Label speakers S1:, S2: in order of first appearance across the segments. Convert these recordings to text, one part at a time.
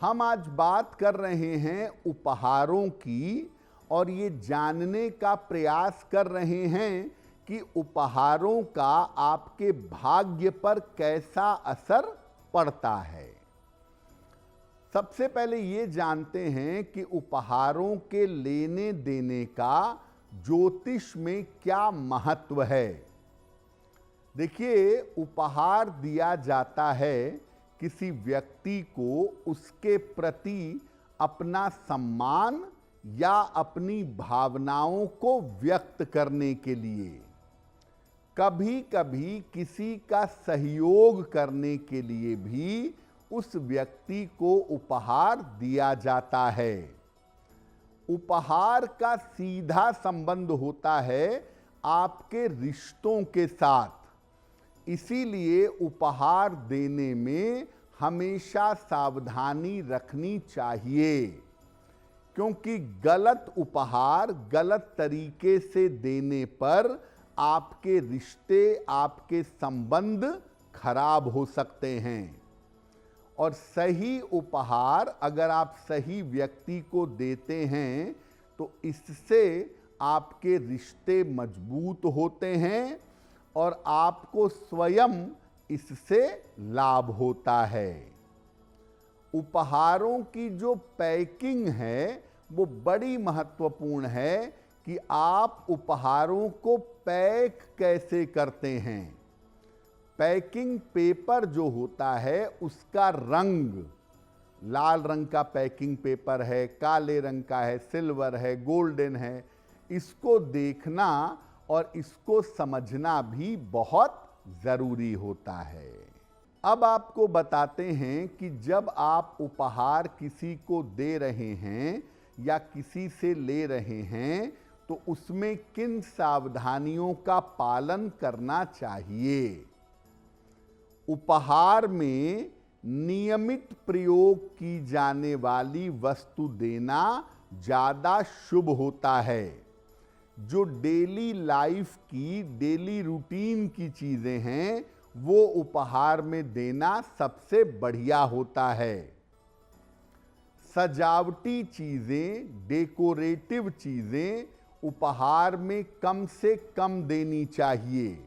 S1: हम आज बात कर रहे हैं उपहारों की और ये जानने का प्रयास कर रहे हैं कि उपहारों का आपके भाग्य पर कैसा असर पड़ता है। सबसे पहले ये जानते हैं कि उपहारों के लेने देने का ज्योतिष में क्या महत्व है। देखिए, उपहार दिया जाता है किसी व्यक्ति को उसके प्रति अपना सम्मान या अपनी भावनाओं को व्यक्त करने के लिए, कभी कभी किसी का सहयोग करने के लिए भी उस व्यक्ति को उपहार दिया जाता है। उपहार का सीधा संबंध होता है आपके रिश्तों के साथ। इसीलिए उपहार देने में हमेशा सावधानी रखनी चाहिए, क्योंकि गलत उपहार गलत तरीके से देने पर आपके रिश्ते, आपके संबंध खराब हो सकते हैं। और सही उपहार अगर आप सही व्यक्ति को देते हैं तो इससे आपके रिश्ते मजबूत होते हैं और आपको स्वयं इससे लाभ होता है। उपहारों की जो पैकिंग है वो बड़ी महत्वपूर्ण है कि आप उपहारों को पैक कैसे करते हैं। पैकिंग पेपर जो होता है उसका रंग, लाल रंग का पैकिंग पेपर है, काले रंग का है, सिल्वर है, गोल्डन है, इसको देखना और इसको समझना भी बहुत जरूरी होता है। अब आपको बताते हैं कि जब आप उपहार किसी को दे रहे हैं या किसी से ले रहे हैं तो उसमें किन सावधानियों का पालन करना चाहिए। उपहार में नियमित प्रयोग की जाने वाली वस्तु देना ज्यादा शुभ होता है। जो डेली लाइफ की, डेली रूटीन की चीजें हैं वो उपहार में देना सबसे बढ़िया होता है। सजावटी चीजें, डेकोरेटिव चीजें उपहार में कम से कम देनी चाहिए।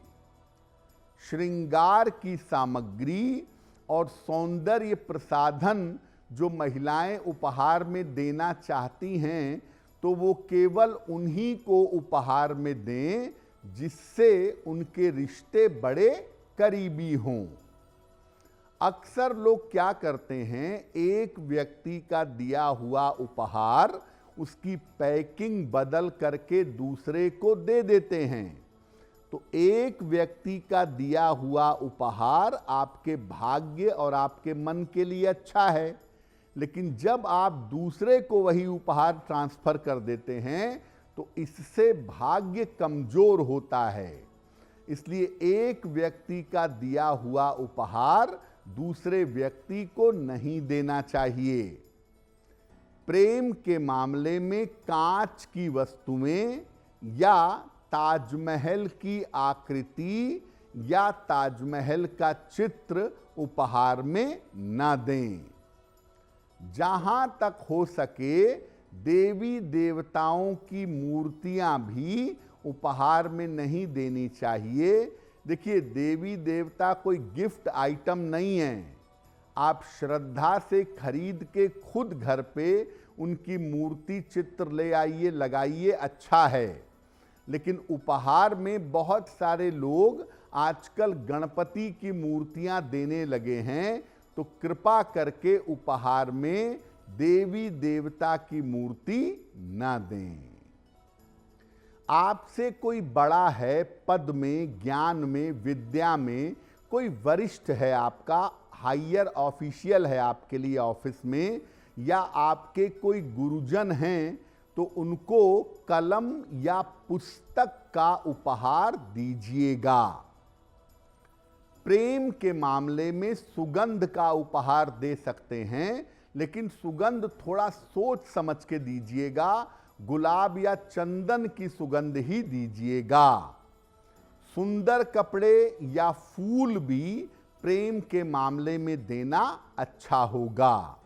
S1: श्रृंगार की सामग्री और सौंदर्य प्रसाधन जो महिलाएं उपहार में देना चाहती हैं तो वो केवल उन्हीं को उपहार में दें जिससे उनके रिश्ते बड़े करीबी हों। अक्सर लोग क्या करते हैं, एक व्यक्ति का दिया हुआ उपहार उसकी पैकिंग बदल करके दूसरे को दे देते हैं। तो एक व्यक्ति का दिया हुआ उपहार आपके भाग्य और आपके मन के लिए अच्छा है, लेकिन जब आप दूसरे को वही उपहार ट्रांसफर कर देते हैं तो इससे भाग्य कमजोर होता है। इसलिए एक व्यक्ति का दिया हुआ उपहार दूसरे व्यक्ति को नहीं देना चाहिए। प्रेम के मामले में कांच की वस्तुएं या ताजमहल की आकृति या ताजमहल का चित्र उपहार में न दें। जहां तक हो सके देवी देवताओं की मूर्तियां भी उपहार में नहीं देनी चाहिए। देखिए, देवी देवता कोई गिफ्ट आइटम नहीं है। आप श्रद्धा से खरीद के खुद घर पे उनकी मूर्ति, चित्र ले आइए, लगाइए, अच्छा है। लेकिन उपहार में बहुत सारे लोग आजकल गणपति की मूर्तियां देने लगे हैं, तो कृपा करके उपहार में देवी देवता की मूर्ति न दें। आपसे कोई बड़ा है, पद में, ज्ञान में, विद्या में, कोई वरिष्ठ है, आपका हायर ऑफिशियल है आपके लिए ऑफिस में, या आपके कोई गुरुजन हैं, तो उनको कलम या पुस्तक का उपहार दीजिएगा। प्रेम के मामले में सुगंध का उपहार दे सकते हैं, लेकिन सुगंध थोड़ा सोच समझ के दीजिएगा। गुलाब या चंदन की सुगंध ही दीजिएगा। सुंदर कपड़े या फूल भी प्रेम के मामले में देना अच्छा होगा।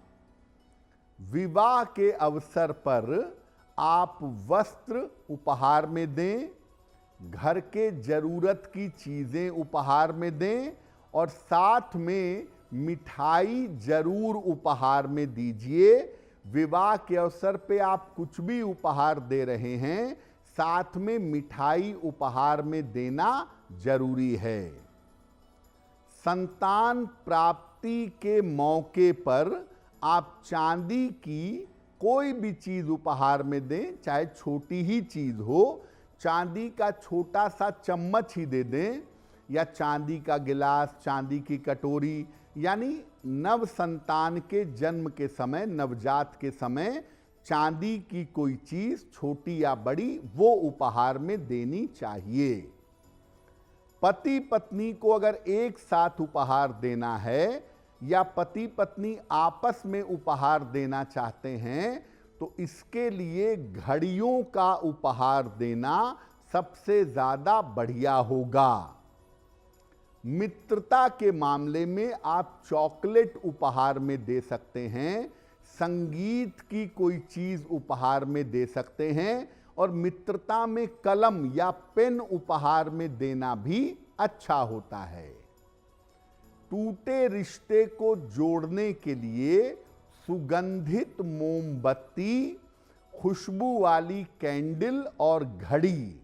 S1: विवाह के अवसर पर आप वस्त्र उपहार में दें, घर के जरूरत की चीजें उपहार में दें और साथ में मिठाई जरूर उपहार में दीजिए। विवाह के अवसर पे आप कुछ भी उपहार दे रहे हैं, साथ में मिठाई उपहार में देना जरूरी है। संतान प्राप्ति के मौके पर आप चांदी की कोई भी चीज उपहार में दें, चाहे छोटी ही चीज हो, चांदी का छोटा सा चम्मच ही दे दें या चांदी का गिलास, चांदी की कटोरी, यानी नव संतान के जन्म के समय, नवजात के समय चांदी की कोई चीज छोटी या बड़ी वो उपहार में देनी चाहिए। पति पत्नी को अगर एक साथ उपहार देना है या पति पत्नी आपस में उपहार देना चाहते हैं तो इसके लिए घड़ियों का उपहार देना सबसे ज्यादा बढ़िया होगा। मित्रता के मामले में आप चॉकलेट उपहार में दे सकते हैं, संगीत की कोई चीज उपहार में दे सकते हैं और मित्रता में कलम या पेन उपहार में देना भी अच्छा होता है। टूटे रिश्ते को जोड़ने के लिए सुगंधित मोमबत्ती, खुशबू वाली कैंडल और घड़ी,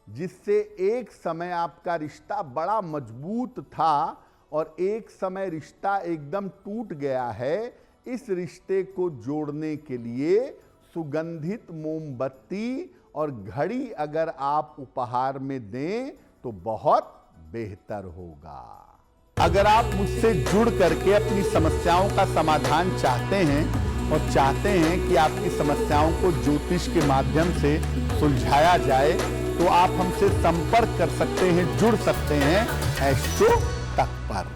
S1: जिससे एक समय आपका रिश्ता बड़ा मजबूत था और एक समय रिश्ता एकदम टूट गया है, इस रिश्ते को जोड़ने के लिए सुगंधित मोमबत्ती और घड़ी अगर आप उपहार में दें तो बहुत बेहतर होगा। अगर आप मुझसे जुड़ करके अपनी समस्याओं का समाधान चाहते हैं और चाहते हैं कि आपकी समस्याओं को ज्योतिष के माध्यम से सुलझाया जाए तो आप हमसे संपर्क कर सकते हैं, जुड़ सकते हैं एस्ट्रो तक पर।